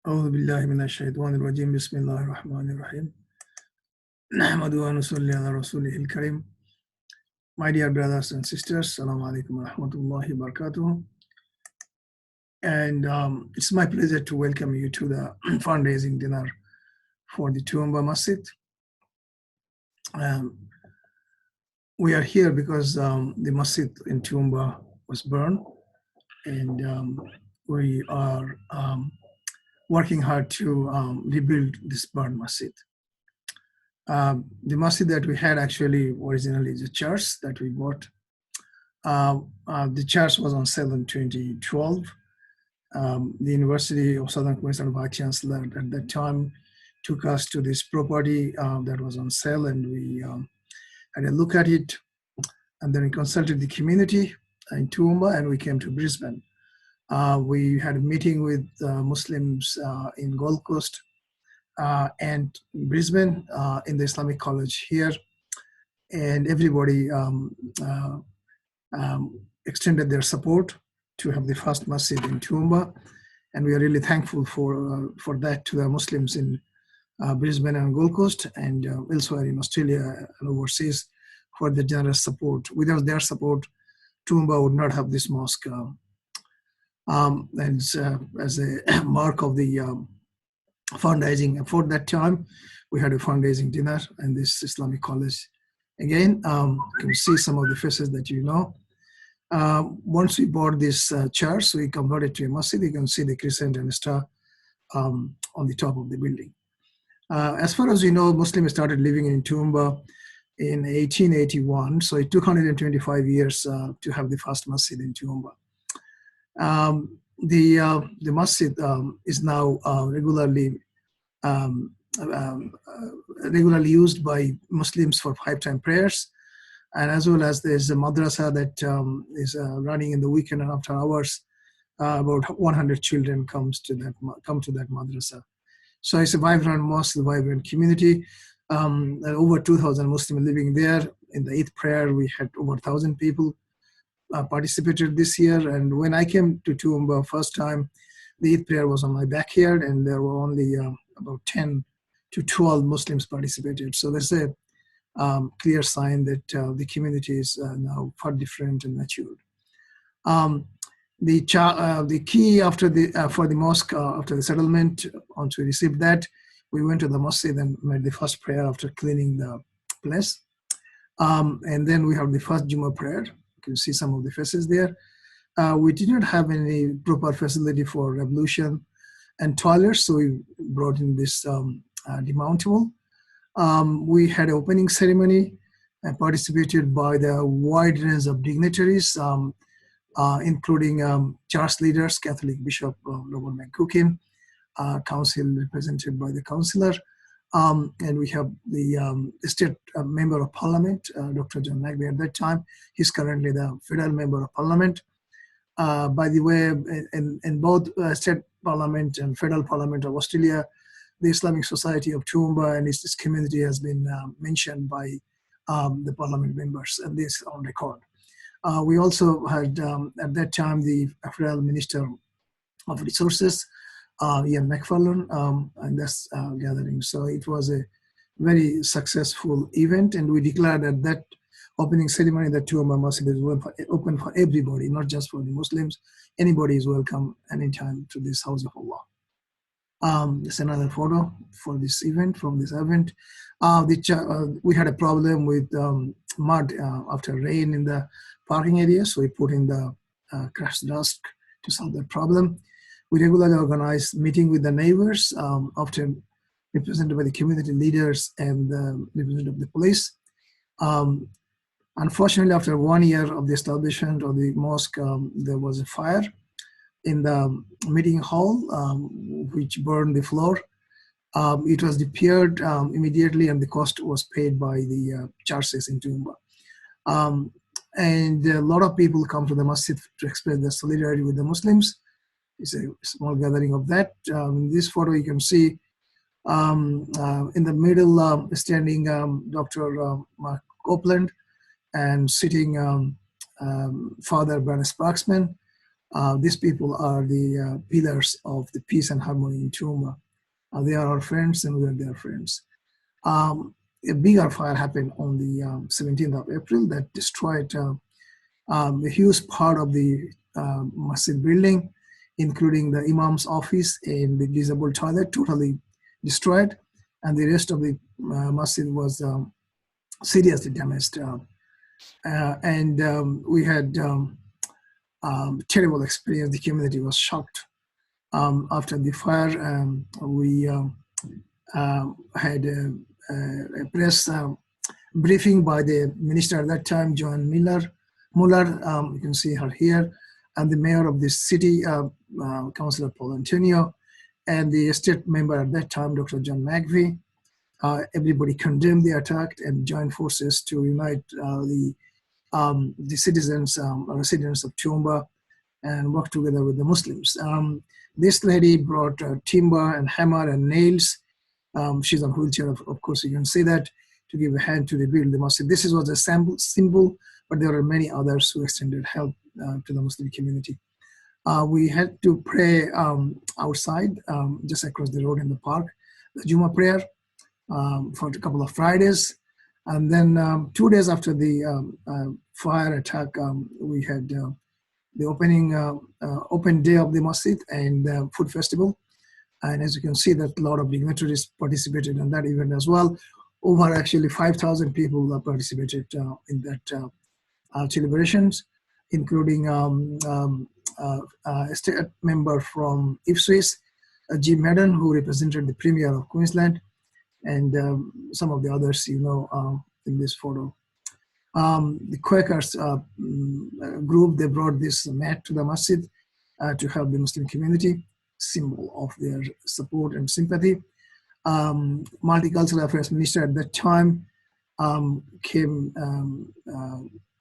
أعوذ بالله من الشيطان الرجيم بسم الله الرحمن الرحيم نحمد ونصلي على رسوله الكريم. My dear brothers and sisters, Assalamu alaikum wa rahmatullahi wa barakatuh. And it's my pleasure to welcome you to the fundraising dinner for the Toowoomba Masjid. We are here because the masjid in Toowoomba was burned, and we are working hard to rebuild this burned masjid. The masjid that we had actually originally is a church that we bought. The church was on sale in 2012. The University of Southern Queensland Vice Chancellor at that time took us to this property that was on sale, and we had a look at it, and then we consulted the community in Toowoomba, and we came to Brisbane. We had a meeting with Muslims in Gold Coast and Brisbane in the Islamic College here, and everybody extended their support to have the first masjid in Toowoomba, and we are really thankful for that to the Muslims in Brisbane and Gold Coast and elsewhere in Australia and overseas for the generous support. Without their support, Toowoomba would not have this mosque. And as a mark of the fundraising for that time, we had a fundraising dinner in this Islamic college. Again, you can see some of the faces that you know. Once we bought this church, we converted to a masjid. You can see the crescent and star on the top of the building. As far as we know, Muslims started living in Toowoomba in 1881, so it took 125 years to have the first masjid in Toowoomba. The masjid is now regularly used by Muslims for 5-time prayers, and as well as there's a madrasa that is running in the weekend and after hours. About 100 children come to that madrasa. So it's a vibrant mosque, a vibrant community. Over 2,000 Muslims living there. In the Eid prayer, we had over 1,000 people participated this year. And when I came to Toowoomba first time, the Eid prayer was on my backyard, and there were only about 10 to 12 Muslims participated. So there's a clear sign that the community is now far different and matured. The key after for the mosque after the settlement, once we received that, we went to the masjid and made the first prayer after cleaning the place. And then we have the first Jummah prayer. You can see some of the faces there. We did not have any proper facility for ablution and toilets, so we brought in this demountable. We had an opening ceremony and participated by the wide range of dignitaries, including church leaders, Catholic Bishop Robert McCookin, council represented by the councillor, and we have the state member of parliament, Dr. John Nagby at that time. He's currently the federal member of parliament. By the way, in both state parliament and federal parliament of Australia, the Islamic Society of Toowoomba and its community has been mentioned by the parliament members, and this on record. We also had at that time the federal minister of resources, Ian McFarlane, and that's gathering. So it was a very successful event, and we declared at that opening ceremony that Toowoomba Masjid is open for everybody, not just for the Muslims. Anybody is welcome anytime to this house of Allah. There's another photo for this event, from this event. We had a problem with mud after rain in the parking area, so we put in the crushed dust to solve that problem. We regularly organize meeting with the neighbors, often represented by the community leaders and the representative of the police. Unfortunately, after 1 year of the establishment of the mosque, there was a fire in the meeting hall, which burned the floor. It was repaired immediately, and the cost was paid by the churches in Toowoomba. And a lot of people come to the masjid to express their solidarity with the Muslims. It's a small gathering of that. In this photo, you can see in the middle standing Dr. Mark Copeland, and sitting Father Brandon Sparksman. These people are the pillars of the peace and harmony in Toowoomba. They are our friends and we are their friends. A bigger fire happened on the 17th of April that destroyed a huge part of the masjid building, including the imam's office and the disabled toilet, totally destroyed. And the rest of the masjid was seriously damaged. We had terrible experience. The community was shocked. After the fire, we had a press briefing by the minister at that time, Joan Muller. You can see her here, and the mayor of the city, Councillor Paul Antonio, and the state member at that time, Dr. John McVie. Everybody condemned the attack and joined forces to unite the citizens, residents of Toowoomba, and work together with the Muslims. This lady brought timber and hammer and nails. She's on a wheelchair, of course, you can see that, to give a hand to rebuild the mosque. This was a symbol, but there are many others who extended help to the Muslim community. We had to pray outside, just across the road in the park, the Jummah prayer for a couple of Fridays. And then 2 days after the fire attack, we had the open day of the masjid and food festival. And as you can see, that a lot of dignitaries participated in that event as well. Over actually 5,000 people participated in that celebrations, including a state member from Ipswich, Jim Madden, who represented the Premier of Queensland, and some of the others in this photo. The Quakers group, they brought this mat to the masjid to help the Muslim community, symbol of their support and sympathy. Multicultural Affairs Minister at that time came,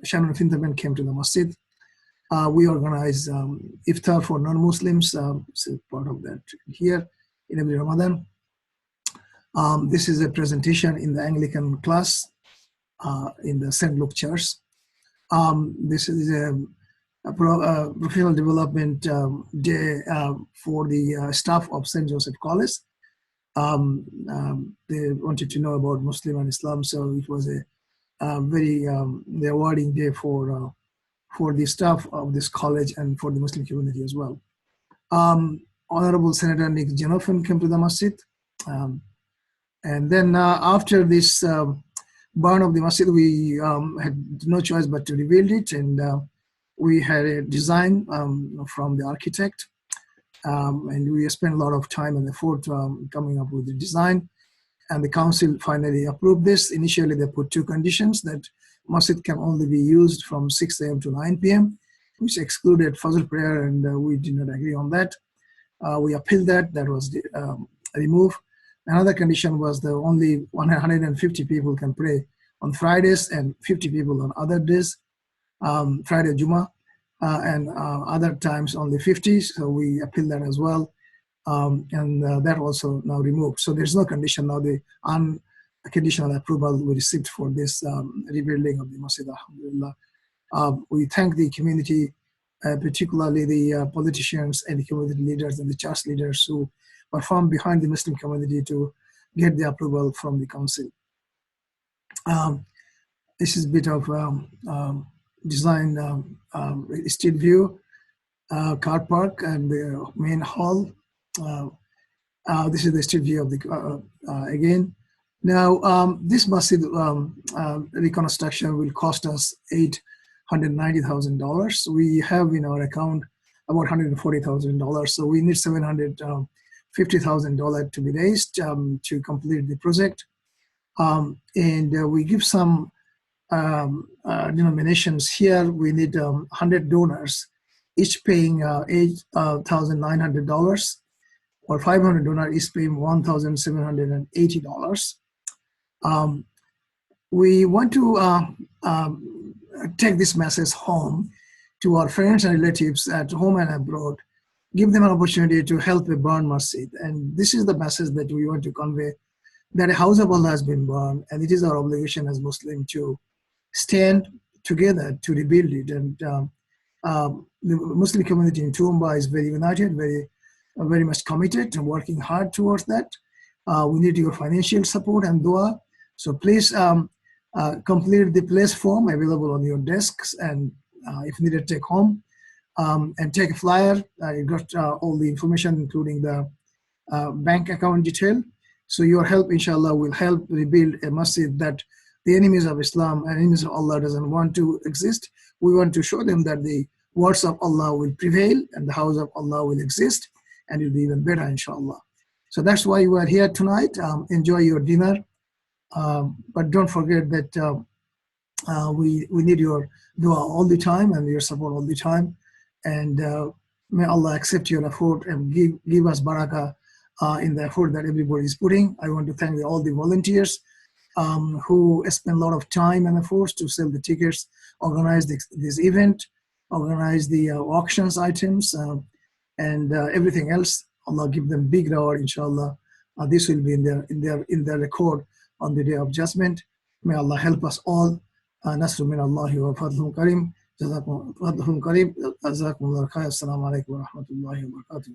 Shannon Finterman came to the masjid. We organized iftar for non-Muslims, so part of that here in every Ramadan. This is a presentation in the Anglican class in the St. Luke Church. This is a professional development day for the staff of St. Joseph College. They wanted to know about Muslim and Islam, so it was a very rewarding day for the staff of this college and for the Muslim community as well. Honorable Senator Nick Genofen came to the masjid. And then after this burn of the masjid, we had no choice but to rebuild it, and we had a design from the architect, and we spent a lot of time and effort coming up with the design, and the council finally approved this. Initially, they put two conditions: that masjid can only be used from 6 a.m. to 9 p.m., which excluded Fajr prayer, and we did not agree on that. We appealed that. That was removed. Another condition was that only 150 people can pray on Fridays and 50 people on other days, Friday Jummah, and other times only 50. So we appealed that as well, and that also now removed. So there's no condition now. The unconditional approval we received for this rebuilding of the masjid, alhamdulillah. We thank the community, particularly the politicians and the community leaders and the church leaders who performed behind the Muslim community to get the approval from the council. This is a bit of design street view, car park, and the main hall. This is the street view of the again. Now, this masjid reconstruction will cost us $890,000. We have in our account about $140,000, so we need $750,000 to be raised to complete the project. And we give some denominations here. We need 100 donors, each paying $8,900, or 500 donors each paying $1,780. We want to take this message home to our friends and relatives at home and abroad, give them an opportunity to help a burned masjid. And this is the message that we want to convey, that a house of Allah has been burned, and it is our obligation as Muslims to stand together to rebuild it. And the Muslim community in Toowoomba is very united, very much committed and working hard towards that. We need your financial support and dua. So please complete the place form available on your desks, and if needed, take home and take a flyer. You got all the information, including the bank account detail. So your help, inshallah, will help rebuild a masjid that the enemies of Islam and enemies of Allah doesn't want to exist. We want to show them that the words of Allah will prevail and the house of Allah will exist, and it will be even better, inshallah. So that's why we are here tonight. Enjoy your dinner, but don't forget that we need your dua all the time and your support all the time. And may Allah accept your effort and give us barakah in the effort that everybody is putting. I want to thank all the volunteers who spend a lot of time and efforts to sell the tickets, organize this event, organize the auctions items, and everything else. Allah give them big reward, inshallah. This will be in their record on the day of judgment. May Allah help us all. Nasru min Allahi wa fadlun karim. Jazakum fadlun karim. Jazakumullah khair. Assalamu alaikum wa rahmatullahi wa barakatuh.